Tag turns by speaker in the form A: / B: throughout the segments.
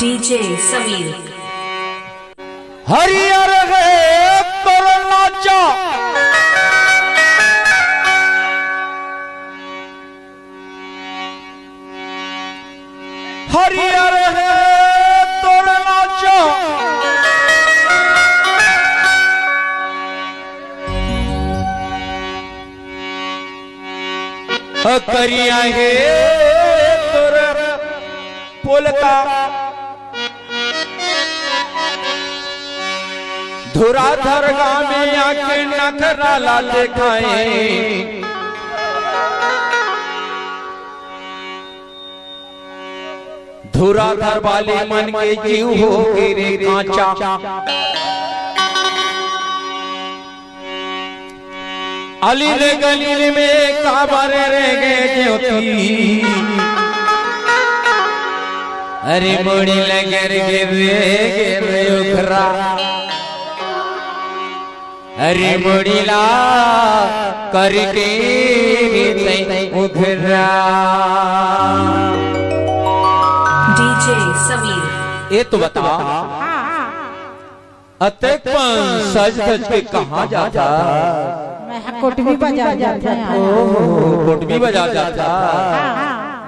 A: DJ Sameer.
B: हरियर है तोर नाचा हरियर है तोर नाचा करिया है तोर पोलका धुराधर गामे आके नखरा ला दिखाए धुराधर वाले मन के जीव हो गिरे कांचा अलील गलील में काबर रह गए ज्योति अरे मोड़ी लगर गिरे उखरा अरे मुड़ीला करके उखरा
A: डीजे समीर।
B: ये तो बता अतक सज धज के कहाँ जाता
C: मैं कोटमी बाजार जाता है।
B: ओह कोटमी बाजार जाता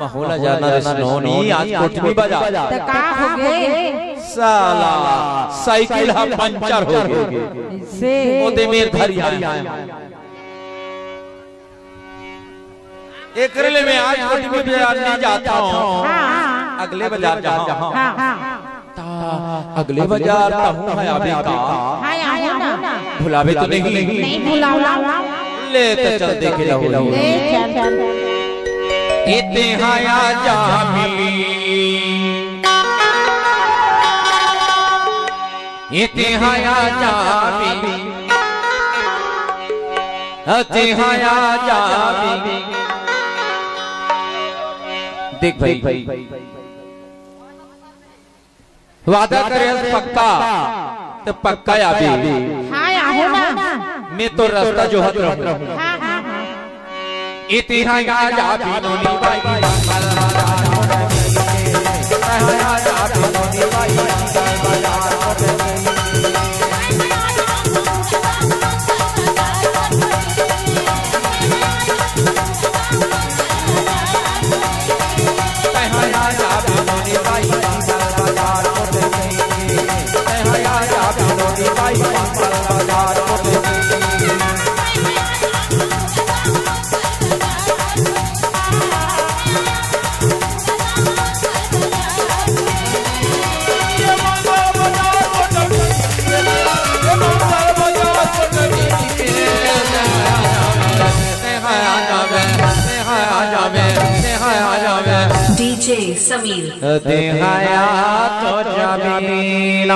B: महोला जाना रसनोनी आज कोटमी बाजार
C: तो का हो गए
B: साला साइकिल हा पंचर हो गए
C: से
B: ओदे मेर धरी आया एक रेले में आज कोटमी बाजार नहीं जाता हूँ अगले बाजार जहाँ अगले बाजार हूँ है अभी का भुलावे तो नहीं ले तो चल देखे लो इते हाया जामी इते हाया जामी इते हाया जामी देख भाई वादा करे पक्का तो पक्का अभी मैं तो रास्ता जो हद रहूं इतिहास जाबी नोनी बाई
A: डीजे समीर।
B: देहाया तो जमीन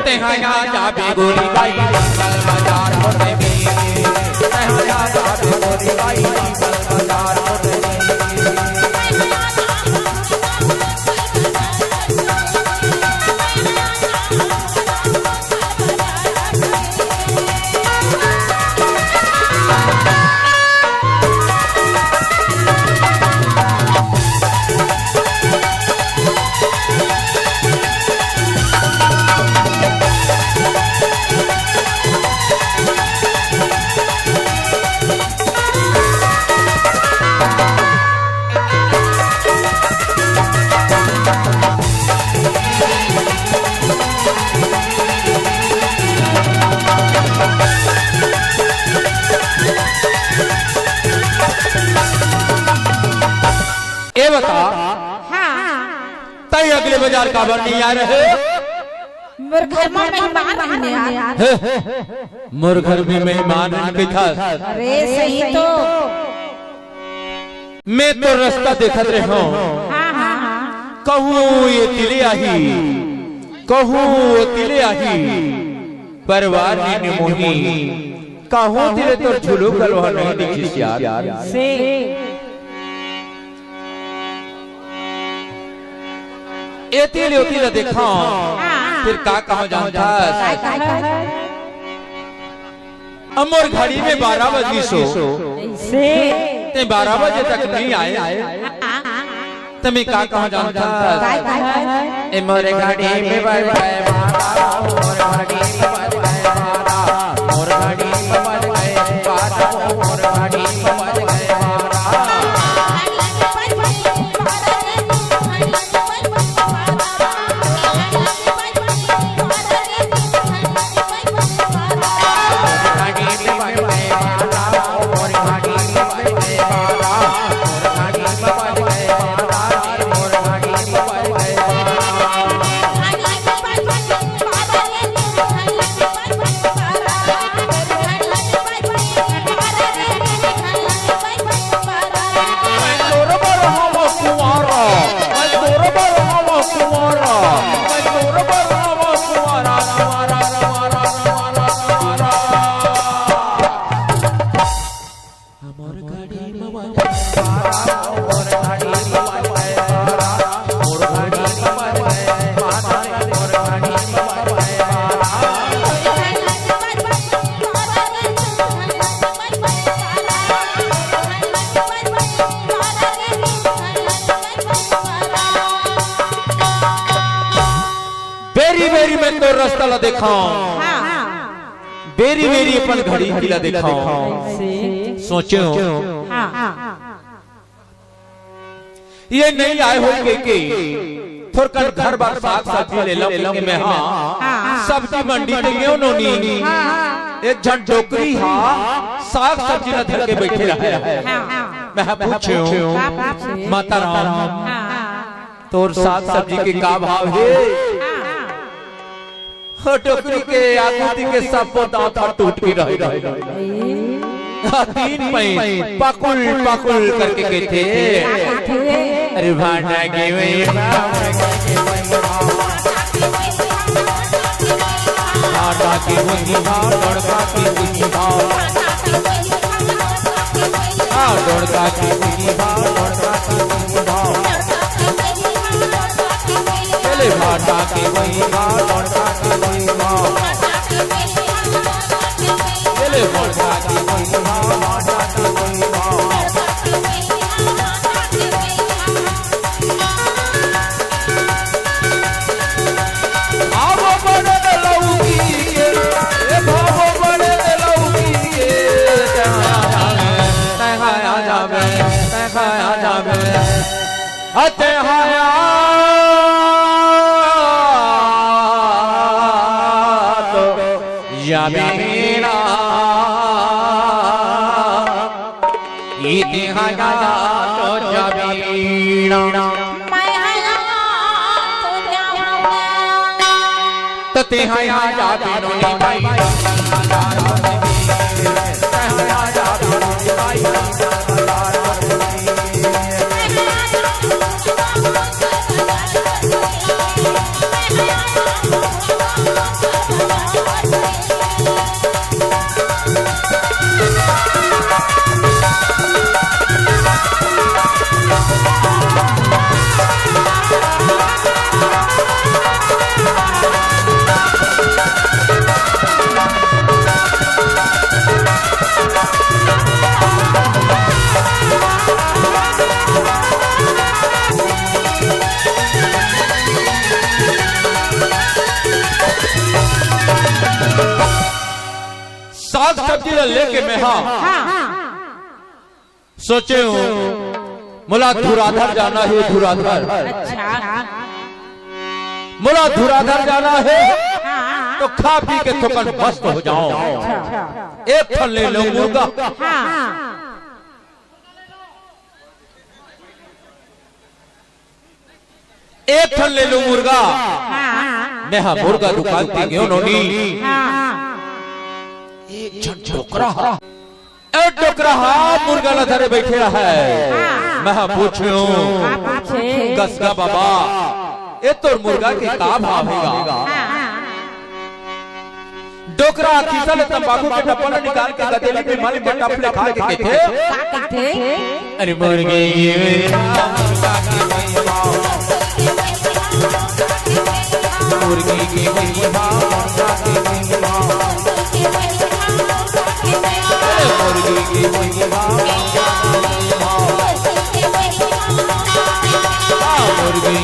B: देहाया जाबे गोरी बाई बाजार होते भी देहाया जाबे गोरी बाई बाजार होते ये बता तय अगले बाजार का बन नहीं आ रहे
C: मेरे घर में मेहमान रहने यार
B: मोर घर में मेहमान के था
C: अरे सही तो
B: मैं तो रास्ता देखत रहे हूँ कहूँ ये तिले आही कहूँ वो तिले आही परवार ने मोही कहूँ तिले तो झुलो कलवा नहीं दिखी यार
C: से
B: एतिल एतिल देखा फिर का कहो जानता अमर घड़ी में 12 बजे सो
C: से
B: ते 12 बजे तक नहीं आए तमें का कहा जानता ए मोरे घड़ी में बज गए 12 मोर घड़ी में बज गए 12 मोर घड़ी में बज गए 12 मोर घड़ी में बज गए तो रास्ता ला दिखाऊं बेरी बेरी अपन घड़ी हिला दिखाऊं सोचो ये नहीं आए हो के थोड़कर घर बार साग सब्जी ले लो मैं हाँ सब्जी मंडी में गयो नोनी एक झन डोकरी हा साग सब्जी न धर के बैठे रहे मैं पूछूं माता राम तोर साग सब्जी के का भाव है टोकरी के आकृति के सब दांत टूट के रह गए 3 पैर पकुल पकुल करके गए थे अरे भाटा के वही भाटा के वही भाव लड़का के वही भाव लड़का के वही भाव लड़का के वही भाव चले भाटा के वही भाव लड़का के वही भाव चले भाटा के वही भाव लड़का के वही भाव आवो बड़े लौकी के ए भावो बड़े लौकी के तहाया जावे अतहाया जाबीना इतिहाया तो जाबीना
C: मैं हया तो जाऊंगा
B: ततिहाया जाबीनो नी भाई ततिहाया जाबीनो नी भाई साग सब्जी लेके मैं हाँ सोचे हूँ मुला धुराधर जाना है धुराधर मुला धुराधर जाना है तो खा पी के थोकन मस्त हो जाओ एक फल ले लो मुर्गा एक फल ले लो मुर्गा मैं हाँ मुर्गा दुकान पे गयो नोनी एक डोकरा मुर्गा ला धरे बैठे है मैं पूछूं गसगा बाबा ये तो मुर्गा के का भाव होगा डोकरा किसल तंबाकू के टप्पल निकाल के गदेली पे मालिक के टपले खा के कहते अरे मुर्गे मुर्गी के वही भाव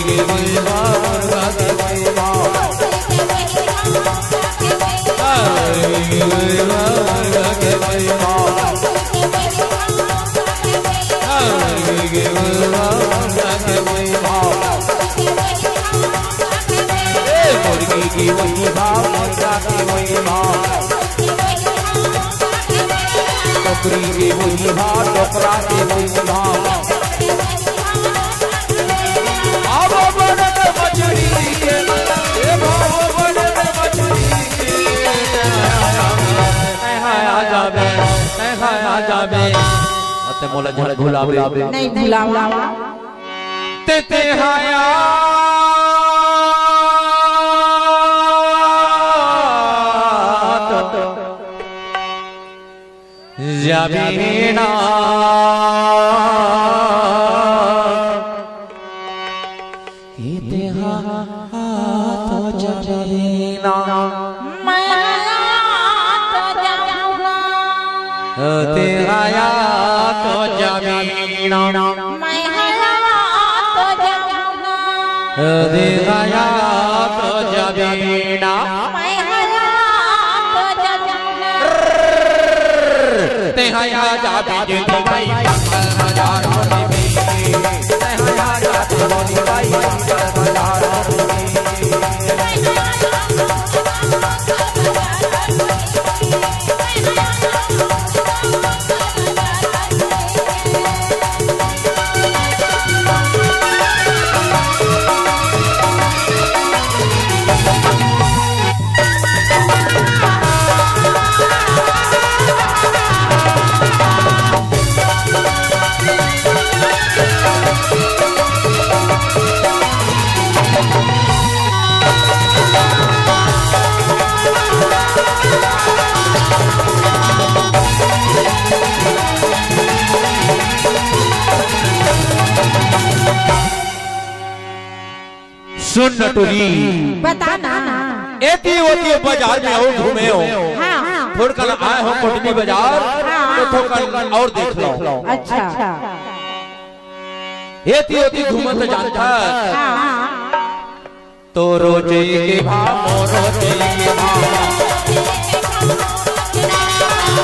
B: के वही भाव मुर्गा के वही भाव मुर्गा के वही भाव मुर्गी की वही भाव मुर्गा की वही भाव टोकरी की वही भाव टोकरा की वही भाव आवो बनत मछली के ए भाव बनत मछली के आ जाबे अते मोला झड़ भुलावे
C: नहीं भुलावा
B: ते हाया जबीना तो जबीना
C: मैं तो जाऊंगा
B: तेरा या तो जबीना
C: मैं तो जाऊंगा
B: तेरा या तो जबीना
C: मैं तो जाऊंगा
B: तेरा या जाबी भाई हजार होने भी तेरा या जाबी होने भाई हजार सुन नटुली
C: बता ना
B: एती होती बाजार में और घूमे हो
C: हाँ
B: थोड़ कल आए हो कोटनी बाजार तो थोड़ और देख लो
C: अच्छा
B: एती होती घूमत जानता
C: हाँ
B: तो रोजे के भाव रोजे के भाव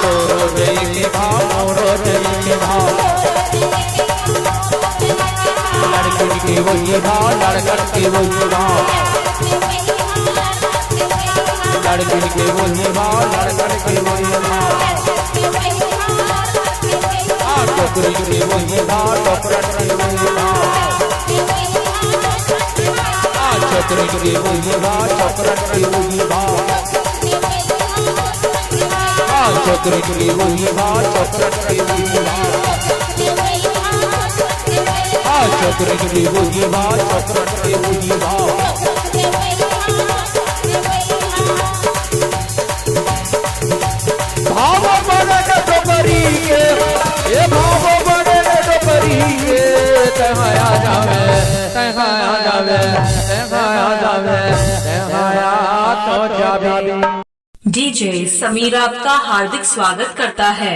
B: तो रोजे के भाव रोजे के भाव लड़की के वही भाव लड़कन के वही भाव लड़की के वही भाव लड़कन के वही भाव टोकरी के वही भाव टोकरन के वही भाव छोकरी के वही भाव छोकरन के वही भाव छोकरी के वही भाव छोकरन के वही भाव छोकरी के वही भाव छोकरन के वही भाव भाव बने टोकरी के ए भाव बने टोकरी के तहाया जावे तहाया जावे तहाया जावे तहाया तो जावे
A: डीजे समीर आपका हार्दिक स्वागत करता है।